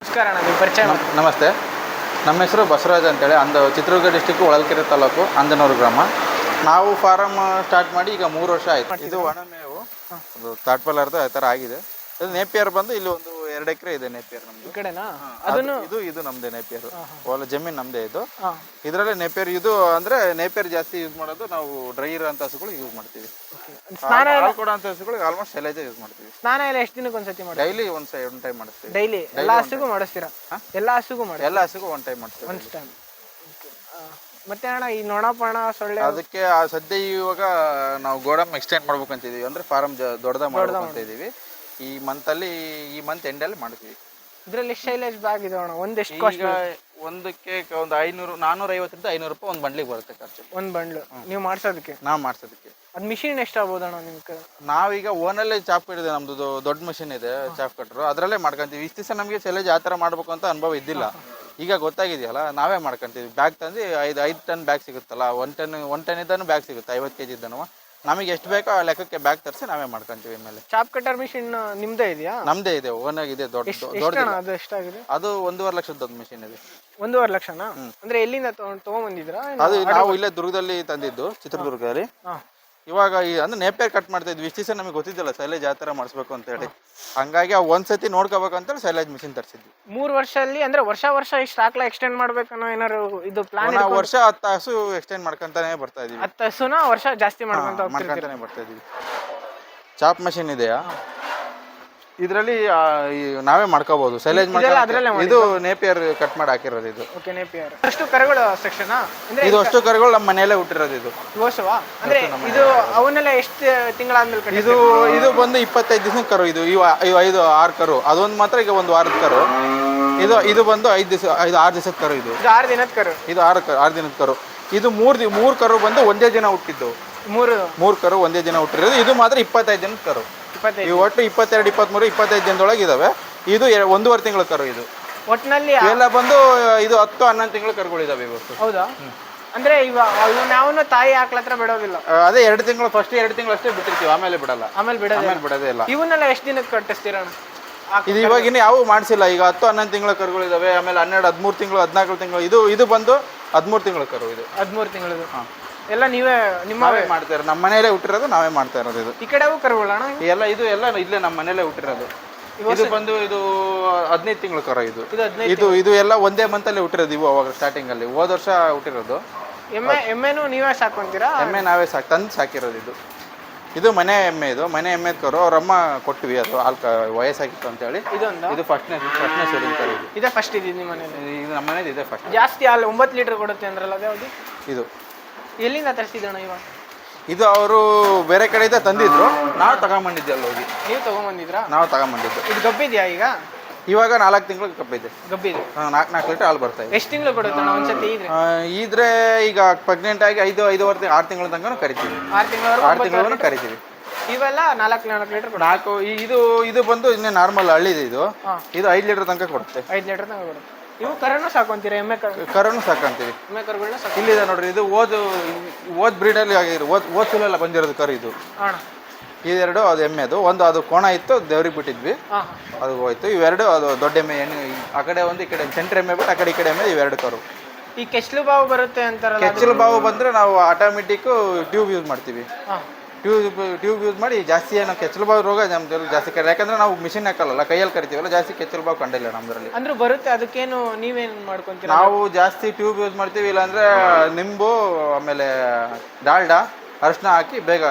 ನಮಸ್ಕಾರ ಅಣ್ಣ, ನಿಮ್ಮ ಪರಿಚಯ ನಮಸ್ತೆ. ನಮ್ಮ ಹೆಸರು ಬಸವರಾಜ್ ಅಂತೇಳಿ, ಚಿತ್ರದುರ್ಗ ಡಿಸ್ಟಿಕ್ ಹೊಳಲ್ಕೆರೆ ತಾಲೂಕು ಅಂಜನೂರು ಗ್ರಾಮ. ನಾವು ಫಾರಮ್ ಸ್ಟಾರ್ಟ್ ಮಾಡಿ ಈಗ 3 ವರ್ಷ ಆಯ್ತು. ಇದು ಒಣಮೇವು, ಅದು ತಾಟ್ಪಲ್ಲಾರ್ದು ಆ ಥರ ಆಗಿದೆ. ಇದು ನೇಪಿಯರ್ ಬಂದು ಇಲ್ಲಿ ಒಂದು 2 ಎಕರೆ ಇದೆ ನೇಪಿಯರ್ ನಮ್ದು. ಈ ಕಡೆನಾ? ಇದು ನಮ್ದೇ ನೇಪಿಯರ್, ಹೊಲ ಜಮೀನು ನಮ್ದೇ ಇದು. ಇದರಲ್ಲೇ ನೇಪಿಯರ್ ಇದು ಅಂದ್ರೆ ನೇಪಿಯರ್ ಜಾಸ್ತಿ ಯೂಸ್ ಮಾಡೋದು ನಾವು. ಡ್ರೈ ಇರೋಂಥ ಹಸುಗಳು ಯೂಸ್ ಮಾಡ್ತೀವಿ. ಹಾಲು ಕೊಡೋಂಥ ಹಸುಗಳಿಗೆ ಆಲ್ಮೋಸ್ಟ್ ಸೈಲೇಜ್ ಯೂಸ್ ಮಾಡ್ತೀವಿ. ಸ್ನಾನ ಎಲ್ಲ ಎಷ್ಟು ದಿನಕ್ಕೆ ಒಂದ್ಸತಿ ಮಾಡಿ? ಡೈಲಿ ಒಂದು ಟೈಮ್ ಮಾಡಿಸ್ತೀವಿ. ಡೈಲಿ ಎಲ್ಲ ಹಸುಗೂ ಮಾಡಿಸ್ತೀರಾ? ಎಲ್ಲ ಹಸುಗೂ ಒಂದು ಟೈಮ್ ಮಾಡ್ತೀವಿ. ಒಂದು ಟೈಮ್. ಮತ್ತೆ ಅಣ್ಣ, ಈ ನೊಣ ಪಣ ಸೊಳ್ಳೆ ಅದಕ್ಕೆ ಸದ್ಯ ಇವಾಗ ನಾವು ಗೋಡಮ್ ಎಕ್ಸ್ಟೆಂಡ್ ಮಾಡ್ಬೇಕಂತಿದೀವಿ. ಅಂದ್ರೆ ಫಾರಮ್ ದೊಡ್ಡದಾಗಿ ಮಾಡ್ಬೇಕಂತ ಇದೀವಿ. ಈ ಮಂತ್ ಎಂಡಲ್ಲಿ ಮಾಡ್ತೀವಿ. ಇದ್ರಲ್ಲಿ ಶೈಲೇಜ್ ಬ್ಯಾಗ್ ಇದೆ ಅಣ್ಣ, ಒಂದೆಷ್ಟು ಕಾಸ್ಟ್? ಒಂದಕ್ಕೆ ಒಂದು 450 ರಿಂದ 500 ರೂಪಾಯಿ ಒಂದು ಬಂಡ್ಲಿಗೆ ಬರುತ್ತೆ ಖರ್ಚು. ಒಂದು ಬಂಡ್ಲು ನೀವು ಮಾಡ್ಸೋದಕ್ಕೆ? ನಾವು ಮಾಡ್ಸೋದಕ್ಕೆ. ಅದು ಮಿಷಿನ್ ಎಷ್ಟಾಗ್ಬೋದು ಅಣ್ಣ ನಿಮ್ಗೆ? ನಾವೀಗ ಓನಲ್ಲೇ ಚಾಪ್ ಹಿಡಿದೆ, ನಮ್ದು ದೊಡ್ಡ ಮಿಷಿನ್ ಇದೆ ಚಾಪ್ ಕಟ್ರು, ಅದರಲ್ಲೇ ಮಾಡ್ಕೊಂತೀವಿ. ಇಷ್ಟು ದಿವಸ ನಮಗೆ ಶೈಲೇಜ್ ಆ ಥರ ಮಾಡ್ಬೇಕು ಅಂತ ಅನುಭವ ಇದ್ದಿಲ್ಲ. ಈಗ ಗೊತ್ತಾಗಿದೆಯಲ್ಲ, ನಾವೇ ಮಾಡ್ಕೊಂತೀವಿ. ಬ್ಯಾಗ್ ತಂದು 5 ಟನ್ ಬ್ಯಾಗ್ ಸಿಗುತ್ತಲ್ಲ, 1 ಟನ್ ಇದ್ದಾನು ಬ್ಯಾಗ್ ಸಿಗುತ್ತೆ, 50 kg ಇದ್ದಾನು. ನಮಗೆ ಎಷ್ಟು ಬೇಕೋ ಆ ಲೆಕ್ಕಕ್ಕೆ ಬ್ಯಾಗ್ ತರಿಸಿ ನಾವೇ ಮಾಡ್ಕೊಂತೀವಿ. ಮೇಲೆ ಚಾಪ್ ಕಟರ್ ಮಿಷಿನ್ ನಿಮ್ದೇ ಇದೆಯಾ? ನಮ್ದೇ ಇದೆ, ಓನಾಗಿ ಇದೆ. ದೊಡ್ಡ ಅದು ಎಷ್ಟಾಗಿದೆ? ಅದು 1.5 ಲಕ್ಷದ ದೊಡ್ಡ ಮಿಷಿನ್ ಇದೆ. 1.5 ಲಕ್ಷನಾ? ಅಂದ್ರೆ ಎಲ್ಲಿಂದ ತಗೊಂಡ್ಬಂದಿದ್ರಾ? ಅದು ನಾವು ಇಲ್ಲೇ ದುರ್ಗದಲ್ಲಿ ತಂದಿದ್ದು, ಚಿತ್ರದುರ್ಗದಲ್ಲಿ. ಇವಾಗ ಅಂದ್ರೆ ನೇಪಿಯರ್ ಕಟ್ ಮಾಡ್ತಾ ಇದ್ವಿ. ಇಷ್ಟು ದಿವಸ ನಮಗೆ ಗೊತ್ತಿದ್ದಿಲ್ಲ ಶೈಲೇಜ್ ಯಾವ ಥರ ಮಾಡಿಸ್ಬೇಕು ಅಂತ ಹೇಳಿ. ಹಂಗಾಗಿ ಒಂದ್ಸತಿ ನೋಡ್ಕೋಬೇಕಂತೇಳಿ ಶೈಲೇಜ್ ಮಿಷಿನ್ ತರಿಸಿದ್ವಿ. 3 ವರ್ಷದಲ್ಲಿ ಅಂದ್ರೆ ವರ್ಷ ಇಷ್ಟು ಹಾಕ್ಲಾ ಎಕ್ಸ್ಟೆಂಡ್ ಮಾಡ್ಬೇಕನ್ನೋ ಏನಾರು ಇದು ಪ್ಲಾನ್? ವರ್ಷ 10 ಹಸು ಎಕ್ಸ್ಟೆಂಡ್ ಮಾಡ್ಕೊಂತಾನೆ ಬರ್ತಾ ಇದೀವಿ. 10 ಹಸುನ ವರ್ಷ ಜಾಸ್ತಿ ಮಾಡ್ಕೊಂತಾನೆ ಬರ್ತಾ ಇದೀವಿ. ಚಾಪ್ ಮಷಿನ್ ಇದೆಯಾ ಇದರಲ್ಲಿ, ನಾವೇ ಮಾಡ್ಕೋಬಹುದು ಶೈಲೇಜ್. ಇದು ನೇಪಿಯರ್ ಕಟ್ ಮಾಡಿ ಹಾಕಿರೋದು ಇದು. Okay, Napier. ಅಷ್ಟು ಕರುಗಳು ಸೆಕ್ಷನ್ ಇದು ಅಷ್ಟು ಕರುಗಳು ನಮ್ಮ ಮನೆಯಲ್ಲೇ ಹುಟ್ಟಿರೋದು. ಇದು ಹೊಸವಾ? ಅಂದ್ರೆ ಇದು ಅವನ್ನೆಲ್ಲ ಎಷ್ಟು ತಿಂಗಳಾದ್ಮೇಲೆ? ಇದು ಬಂದು 25 ದಿವಸ ಕರು. ಇದು 5-6 ಕರು. ಅದೊಂದು ಮಾತ್ರ ಈಗ 1 ವಾರದ ಕರು. ಇದು ಬಂದು 5-6 ದಿವಸದ ಕರು. ಇದು 6 ದಿನದ ಕರು. ಇದು 6 ದಿನದ ಕರು. ಇದು 3 ಕರು ಬಂದು ಒಂದೇ ದಿನ ಹುಟ್ಟಿದ್ದು. 3 ಕರು ಒಂದೇ ದಿನ ಹುಟ್ಟಿರೋದು. ಇದು ಮಾತ್ರ 25 ದಿನದ ಕರು. ಈ ಒಟ್ಟು 22, 23, 25 ದಿನದೊಳಗೆ ಇದಾವೆ. ಇದು 1.5 ತಿಂಗಳ ಕರು. ಇದು ಒಟ್ಟಿನಲ್ಲಿ ಎಲ್ಲ ಬಂದು ಇದು 10-11 ತಿಂಗಳ ಕರುಗಳಿದಾವೆ ಇವತ್ತು. ಹೌದಾ? ಅಂದ್ರೆ ನಾವು ತಾಯಿ ಹಾಕ್ಲತ್ರ ಬಿಡೋದಿಲ್ಲ. ಅದೇ 2 ತಿಂಗಳು, ಫಸ್ಟ್ 2 ತಿಂಗಳು ಅಷ್ಟೇ ಬಿಟ್ಟಿರ್ತೀವಿ, ಆಮೇಲೆ ಬಿಡಲ್ಲ. ಆಮೇಲೆ ಬಿಡೋದೇ ಇಲ್ಲ. ಇವನ್ನೆಲ್ಲ ಎಷ್ಟು ದಿನಕ್ಕೆ ಕಟ್ಟಿಸ್ತೀರ? ಇದು ಇವಾಗ ಇನ್ನು ಯಾವ ಮಾಡಿಸಿಲ್ಲ. ಈಗ 10-11 ತಿಂಗಳ ಕರುಗಳಿದಾವೆ. ಆಮೇಲೆ 12, 13 ತಿಂಗಳು, 14 ತಿಂಗಳು. ಇದು ಬಂದು 13 ತಿಂಗಳ ಕರು. ಇದು 13 ತಿಂಗಳದು. ಎಲ್ಲ ನೀವೇ ನಿಮ್ಮವೇ ಮಾಡ್ತಾರೆ? ನಮ್ಮ ಮನೆಯಲ್ಲೇ ಹುಟ್ಟಿರೋದು, ನಾವೇ ಮಾಡ್ತಾ ಇರೋದು. ಇದು ಈ ಕಡೆವು ಕರುಗಳಣ ಎಲ್ಲ ಇಲ್ಲೇ ನಮ್ಮ ಮನೆಯಲ್ಲೇ ಹುಟ್ಟಿರೋದು. ಇದು ಬಂದು 15 ತಿಂಗಳ ಕರು. ಇದು ಎಲ್ಲ ಒಂದೇ ಮಂತಲ್ಲಿ ಹುಟ್ಟಿರೋದು. ಇವು ಅವಾಗ ಸ್ಟಾರ್ಟಿಂಗ್ ಅಲ್ಲಿ ಹೋದ ವರ್ಷ ಹುಟ್ಟಿರೋದು. ಎಮ್ಮೆನೂ ನೀವೇ ಸಾಕೊಂತೀರಾ? ಎಮ್ಮೆ ನಾವೇ ತಂದು ಸಾಕಿರೋದು. ಇದು ಮನೆ ಎಮ್ಮೆ. ಇದು ಮನೆ ಎಮ್ಮೆ ಕರು. ಅವ್ರ ಅಮ್ಮ ಕೊಟ್ವಿ, ಅದು ವಯಸ್ಸಾಗಿತ್ತು ಅಂತ ಹೇಳಿ. ಇದು ಫಸ್ಟ್ನೇ ಸೋಲಿನ ಕರು. ಇದೇ ಫಸ್ಟ್ ಇದೆ ನಿಮ್ಮ ಮನೇಲಿ? ಇದು ನಮ್ಮ ಮನೇಲಿ ಇದೆ ಫಸ್ಟ್. ಜಾಸ್ತಿ ಹಾಲು 9 ಲೀಟರ್ ಕೊಡುತ್ತೆ ಅಂದ್ರಲ್ಲ, ಅದ್ಯಾವುದು? ಇದು ಎಲ್ಲಿಂದ ತರಿಸಿದಣ್ಣ ಇವಾಗ? ಇದು ಅವರು ಬೇರೆ ಕಡೆಯಿಂದ ತಂದಿದ್ರು, ನಾವು ತಗೊಂಬಂದಿದ್ದೆ. ಅಲ್ಲಿ ಹೋಗಿ ನೀವು ತಗೊಂಬಂದಿದ್ರಾ? ನಾವು ತಗೊಂಬಂದಿದ್ದು. ಇದು ಗಬ್ಬಿದ್ಯಾ ಈಗ? ಇವಾಗ 4 ತಿಂಗಳು ಕಬ್ಬಿದೆ. ಗಬ್ಬಿದೆ. 4 ಲೀಟರ್ ಹಾಲು ಬರ್ತಾ ಇದೆ. ಎಷ್ಟು ತಿಂಗಳು ಕೊಡುತ್ತಣ್ಣ ಒಂದ್ಸತಿ ಇದ್ರೆ? ಈಗ ಪ್ರೆಗ್ನೆಂಟ್ ಆಗಿ 5-5.5 6 ತಿಂಗಳ ತನಕ ಕರಿತೀವಿ. 6 ತಿಂಗಳವರೆಗೂ ಕರಿತೀವಿ. ಇವೆಲ್ಲ 4 ಲೀಟರ್. 4 ಇದು ಬಂದು ಇನ್ನೇ ನಾರ್ಮಲ್ ಹಳ್ಳಿದೆ. ಇದು 5 ಲೀಟರ್ ತನಕ ಕೊಡುತ್ತೆ. 5 ಲೀಟರ್ ತನಕ ಕೊಡುತ್ತೆ. ಇವು ಕರನು ಸಾಕೊಂತೀರಾ? ಎಮ್ಮೆ ಕರುನು ಸಾಕಂತೀವಿ. ಎಮ್ಮೆ ಕರುಗಳನ್ನ ಇಲ್ಲಿದೆ ನೋಡ್ರಿ. ಇದು ಓದ್ ಬ್ರೀಡಲ್ಲಿ ಆಗಿರೋ ಓದ್ ಸುಲೆಲ್ಲ ಬಂದಿರೋದು ಕರು. ಇದು ಇದೆರಡು ಅದು ಎಮ್ಮೆದು. ಅದು ಕೋಣ ಇತ್ತು, ದೇವ್ರಿಗೆ ಬಿಟ್ಟಿದ್ವಿ, ಅದು ಹೋಯ್ತು. ಇವೆರಡು ಅದು ದೊಡ್ಡ ಎಮ್ಮೆ. ಆ ಕಡೆ ಒಂದು, ಈ ಕಡೆ ಸೆಂಟ್ರ್ ಎಮ್ಮೆ ಬಿಟ್ಟು ಆ ಕಡೆ ಈ ಕಡೆ ಎಮ್ಮೆ. ಇವೆರಡು ಕರು. ಈ ಕೆಚ್ಚಲು ಬಾವು ಬರುತ್ತೆ ಅಂತಾರಲ್ಲ? ಕೆಚ್ಚಲು ಬಾವು ಬಂದ್ರೆ ನಾವು ಆಟೋಮೆಟಿಕ್ ಟ್ಯೂಬ್ ಯೂಸ್ ಮಾಡ್ತೀವಿ. ಟ್ಯೂಬ್ ಯೂಸ್ ಮಾಡಿ ಜಾಸ್ತಿ ಏನೋ ಕೆಚ್ಚಲು ಬಾವು ರೋಗ ನಮ್ದು ಜಾಸ್ತಿ ಕರೆ. ಯಾಕಂದ್ರೆ ನಾವು ಮಿಷಿನ್ ಹಾಕಲ್ಲ, ಕೈಯಲ್ಲಿ ಕರಿತೀವಲ್ಲ, ಜಾಸ್ತಿ ಕೆಚ್ಚಲು ಬಾವು ಕಂಡಿಲ್ಲ ನಮ್ಮದ್ರಲ್ಲಿ. ಅಂದ್ರೆ ಬರುತ್ತೆ, ಅದಕ್ಕೇನು ನೀವೇನು ಮಾಡ್ಕೊಂತೀರಾ? ನಾವು ಜಾಸ್ತಿ ಟ್ಯೂಬ್ ಯೂಸ್ ಮಾಡ್ತೀವಿ. ಇಲ್ಲಾಂದ್ರೆ ನಿಂಬು, ಆಮೇಲೆ ಡಾಲ್ಡಾ, ಅರಿಶಿನ ಹಾಕಿ ಬೇಗ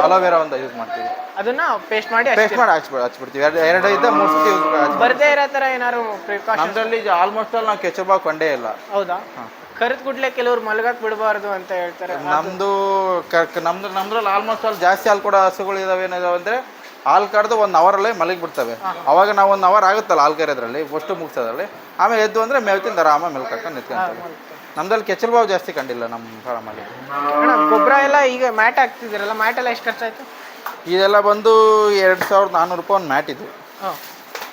ಅಲೋವೆರಾ ಒಂದು ಯೂಸ್ ಮಾಡ್ತೀವಿ. ಅದನ್ನ ಪೇಸ್ಟ್ ಮಾಡಿ ಹಚ್ಬಿಡ್ತೀವಿ. 2-3 ಸತಿ ಯೂಸ್ ಬರ್ದೇ ಇರೋ ತರ ಏನಾದ್ರು ಪ್ರಿಕಾಷನ್? ನಮ್ದ್ರಲ್ಲಿ ಆಲ್ಮೋಸ್ಟ್ ಅಲ್ಲಿ ನಾವು ಕೆಚ್ಚಲು ಬಾವು ಕಂಡೇ ಇಲ್ಲ. ಹೌದಾ? ಕರೆದ್ ಗುಡ್ಲೆ ಕೆಲವ್ರು ಮಲಗಕ್ ಬಿಡಬಾರ್ದು ಅಂತ ಹೇಳ್ತಾರೆ. ನಮ್ದ್ರಲ್ಲಿ ಆಲ್ಮೋಸ್ಟ್ ಅಲ್ಲಿ ಜಾಸ್ತಿ ಹಾಲು ಕೊಡೋ ಹಸುಗಳು ಇದಾವೆ. ಏನಿದಾವೆ ಅಂದ್ರೆ ಹಾಲು ಕರೆದು 1 ಅವರಲ್ಲೇ ಮಲಗಿ ಬಿಡ್ತವೆ. ಅವಾಗ ನಾವು 1 ಅವರ್ ಆಗುತ್ತಲ್ಲ ಹಾಲು ಕರೆಯೋದ್ರಲ್ಲಿ, ಫಸ್ಟ್ ಮುಗಿಸೋದ್ರಲ್ಲಿ. ಆಮೇಲೆ ಎದ್ದು ಅಂದ್ರೆ ಮೇವು ತಿಂದು ಆರಾಮ ಮೆಲ್ಕ್ ಹಾಕೊಂಡು ನಿಂತ್ಕೊಂತಾರೆ. ನಮ್ದಲ್ಲಿ ಕೆಚ್ಚಲು ಬಾವು ಜಾಸ್ತಿ ಕಂಡಿಲ್ಲ ನಮ್ಮ ಫಾರಮಲ್ಲಿ. ಗೊಬ್ಬರ ಎಲ್ಲ ಈಗ ಮ್ಯಾಟ್ ಹಾಕ್ತಿದ್ದೀರಲ್ಲ, ಮ್ಯಾಟ್ ಎಲ್ಲ ಎಷ್ಟು ಖರ್ಚಾಯ್ತು? ಇದೆಲ್ಲ ಬಂದು 2400 ರೂಪಾಯಿ ಒಂದು ಮ್ಯಾಟ್. ಇದು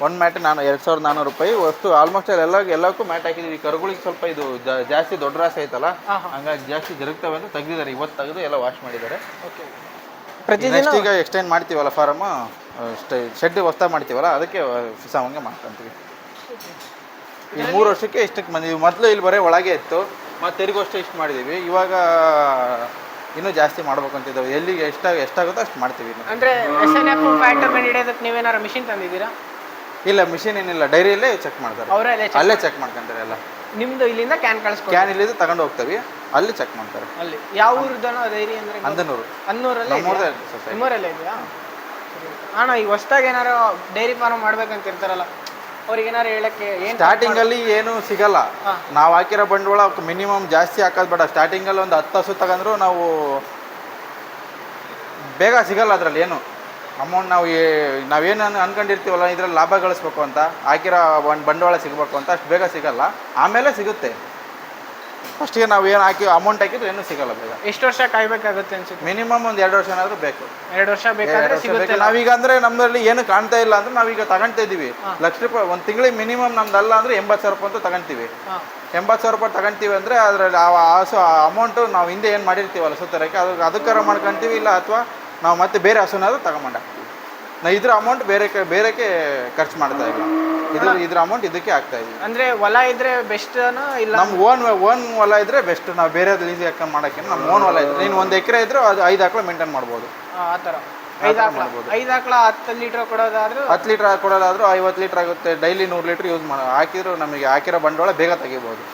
ಒಂದು ಮ್ಯಾಟ್ 2400 ರೂಪಾಯಿ ಅಷ್ಟು. ಆಲ್ಮೋಸ್ಟ್ ಎಲ್ಲಕ್ಕೂ ಮ್ಯಾಟ್ ಹಾಕಿದ್ದೀವಿ. ಕರುಗಳಿಗೆ ಸ್ವಲ್ಪ ಇದು ಜಾಸ್ತಿ ದೊಡ್ಡ ರಾಸ ಐತಲ್ಲ, ಹಂಗಾಗಿ ಜಾಸ್ತಿ ಜರುಗ್ತವೆ ಅಂತ ತೆಗ್ದಿದ್ದಾರೆ. ಇವತ್ತು ತೆಗೆದು ಎಲ್ಲ ವಾಶ್ ಮಾಡಿದ್ದಾರೆ. ಪ್ರತಿದಿನ ಈಗ ಎಕ್ಸ್ಟೆಂಡ್ ಮಾಡ್ತೀವಲ್ಲ ಫಾರಮ್, ಶೆಡ್ ಹೊಸ್ತಾ ಮಾಡ್ತೀವಲ್ಲ, ಅದಕ್ಕೆ ಸಾವಂಗೆ ಮಾಡ್ಕೊಂತೀವಿ. ಈ 3 ವರ್ಷಕ್ಕೆ ಇಷ್ಟಕ್ಕೆ ಬಂದಿದ್ವಿ. ಮೊದಲು ಇಲ್ಲಿ ಬರೀ ಒಳಗೆ ಇತ್ತು, ಮತ್ತೆ ತಿರುಗೋಷ್ಟು ಇಷ್ಟು ಮಾಡಿದ್ದೀವಿ. ಇವಾಗ ಇನ್ನೂ ಜಾಸ್ತಿ ಮಾಡ್ಬೇಕು ಅಂತಿದ್ದಾವೆ. ಎಲ್ಲಿಗೆ ಎಷ್ಟಾಗುತ್ತೋ ಅಷ್ಟು ಮಾಡ್ತೀವಿ. ಅಂದರೆ SNF ಫ್ಯಾಟ್ ಹಿಡಿಯೋದಕ್ಕೆ ನೀವೇನಾರು ಮಿಷಿನ್ ತಂದಿದ್ದೀರಾ? ಇಲ್ಲ, ಮಿಷಿನ್ ಏನಿಲ್ಲ, ಡೈರಿಯಲ್ಲೇ ಚೆಕ್ ಮಾಡ್ತಾರೆ. ಅವರೇ ಅಲ್ಲೇ ಚೆಕ್ ಮಾಡ್ಕೊಂತಾರೆ ಎಲ್ಲ. ನಿಮ್ದು ಇಲ್ಲಿಂದ ಕ್ಯಾನ್ ಕಳಿಸ್ಕೊಡಿ. ಕ್ಯಾನ್ ಇಲ್ಲಿಂದ ತಗೊಂಡು ಹೋಗ್ತೀವಿ, ಅಲ್ಲಿ ಚೆಕ್ ಮಾಡ್ತಾರೆ. ಅಲ್ಲಿ ಯಾವ ಊರ್ದನೋ ಡೈರಿ ಅಂದರೆ ಅಂದನೂರು. ಅನ್ನೂರಲ್ಲೇ ನಿಮ್ಮೂರಲ್ಲೇ ಇದೆಯಾ? ಅಣ್ಣ ಈಗ ಹೊಸ್ದಾಗಿ ಏನಾರು ಡೈರಿ ಫಾರ್ಮ್ ಮಾಡ್ಬೇಕಂತ ಇರ್ತಾರಲ್ಲ, ಅವ್ರಿಗೆ ಏನಾರು ಹೇಳಕ್ಕೆ ಏನು? ಸ್ಟಾರ್ಟಿಂಗಲ್ಲಿ ಏನು ಸಿಗಲ್ಲ. ನಾವು ಹಾಕಿರೋ ಬಂಡವಾಳ ಮಿನಿಮಮ್ ಜಾಸ್ತಿ ಹಾಕೋದು ಬೇಡ. ಸ್ಟಾರ್ಟಿಂಗಲ್ಲಿ ಒಂದು 10 ಹಸು ತಗೊಂಡ್ರು ನಾವು ಬೇಗ ಸಿಗಲ್ಲ ಅದರಲ್ಲಿ ಏನು ಅಮೌಂಟ್. ನಾವೇನು ಅನ್ಕೊಂಡಿರ್ತೀವಲ್ಲ, ಇದರಲ್ಲಿ ಲಾಭ ಗಳಿಸ್ಬೇಕು ಅಂತ ಹಾಕಿರೋ ಒಂದು ಬಂಡವಾಳ ಸಿಗಬೇಕು ಅಂತ ಅಷ್ಟು ಬೇಗ ಸಿಗಲ್ಲ. ಆಮೇಲೆ ಸಿಗುತ್ತೆ. ಫಸ್ಟಿಗೆ ನಾವು ಏನು ಅಮೌಂಟ್ ಹಾಕಿದ್ರೆ ಏನೂ ಸಿಗಲ್ಲ ಬೇಗ. ಎಷ್ಟು ವರ್ಷ ಕಾಯ್ಬೇಕಾಗುತ್ತೆ ಅನ್ಸುತ್ತೆ? ಮಿನಿಮಮ್ ಒಂದು 2 ವರ್ಷ ಏನಾದರೂ ಬೇಕು. 2 ವರ್ಷ ಬೇಕಾದ್ರೆ ಸಿಗುತ್ತೆ. ನಾವೀಗ ಅಂದರೆ ನಮ್ಮಲ್ಲಿ ಏನು ಕಾಣ್ತಾ ಇಲ್ಲ ಅಂದ್ರೆ ನಾವೀಗ ತಗೊಳ್ತಾ ಇದ್ದೀವಿ. ಲಕ್ಷ ರೂಪಾಯಿ ಒಂದು ತಿಂಗಳಿಗೆ ಮಿನಿಮಮ್ ನಮ್ದಲ್ಲ ಅಂದರೆ 80,000 ರೂಪಾಯಿ ಅಂತ ತಗೊಳ್ತೀವಿ. 80,000 ರೂಪಾಯಿ ತಗೊಳ್ತೀವಿ ಅಂದರೆ ಅದರಲ್ಲಿ ಅಮೌಂಟು ನಾವು ಹಿಂದೆ ಏನು ಮಾಡಿರ್ತೀವಲ್ಲ ಸುತ್ತರಕ್ಕೆ ಅದಕ್ಕಾರ ಮಾಡ್ಕೊತೀವಿ. ಇಲ್ಲ ಅಥವಾ ನಾವು ಮತ್ತೆ ಬೇರೆ ಹಸುನಾದ್ರೂ ತಗೊಂಡಾಗ್ತೀವಿ. ನಾವು ಇದ್ರ ಅಮೌಂಟ್ ಬೇರೆಕ್ಕೆ ಖರ್ಚು ಮಾಡ್ತಾ ಇಲ್ಲ. ಇದ್ರ ಅಮೌಂಟ್ ಇದಕ್ಕೆ ಆಗ್ತಾ ಇದೀವಿ. ಅಂದರೆ ಹೊಲ ಇದ್ರೆ ಬೆಸ್ಟ್ ಇಲ್ಲ ನಮ್ಮ ಓನ್ ಹೊಲ ಇದ್ರೆ ಬೆಸ್ಟ್. ನಾವು ಬೇರೆ ಲೀಸ್ ಹಾಕೊಂಡು ಮಾಡೋಕ್ಕೆ ನಮ್ಮ ಓನ್ ಹೊಲ ಇದ್ರೆ ನೀನು 1 ಎಕರೆ ಇದ್ರೂ ಅದು 5 ಆಕಳ ಮೇಂಟೈನ್ ಮಾಡ್ಬೋದು. ಆ ಥರ 5 ಆಕಳ 10 ಲೀಟ್ರ್ ಕೊಡೋದಾದ್ರೂ 10 ಲೀಟ್ರ್ ಕೊಡೋದಾದ್ರೂ 50 ಲೀಟ್ರ್ ಆಗುತ್ತೆ. ಡೈಲಿ 100 ಲೀಟ್ರ್ ಯೂಸ್ ಹಾಕಿದ್ರು ನಮಗೆ ಹಾಕಿರೋ ಬಂಡವಾಳ ಬೇಗ ತೆಗಿಬೋದು.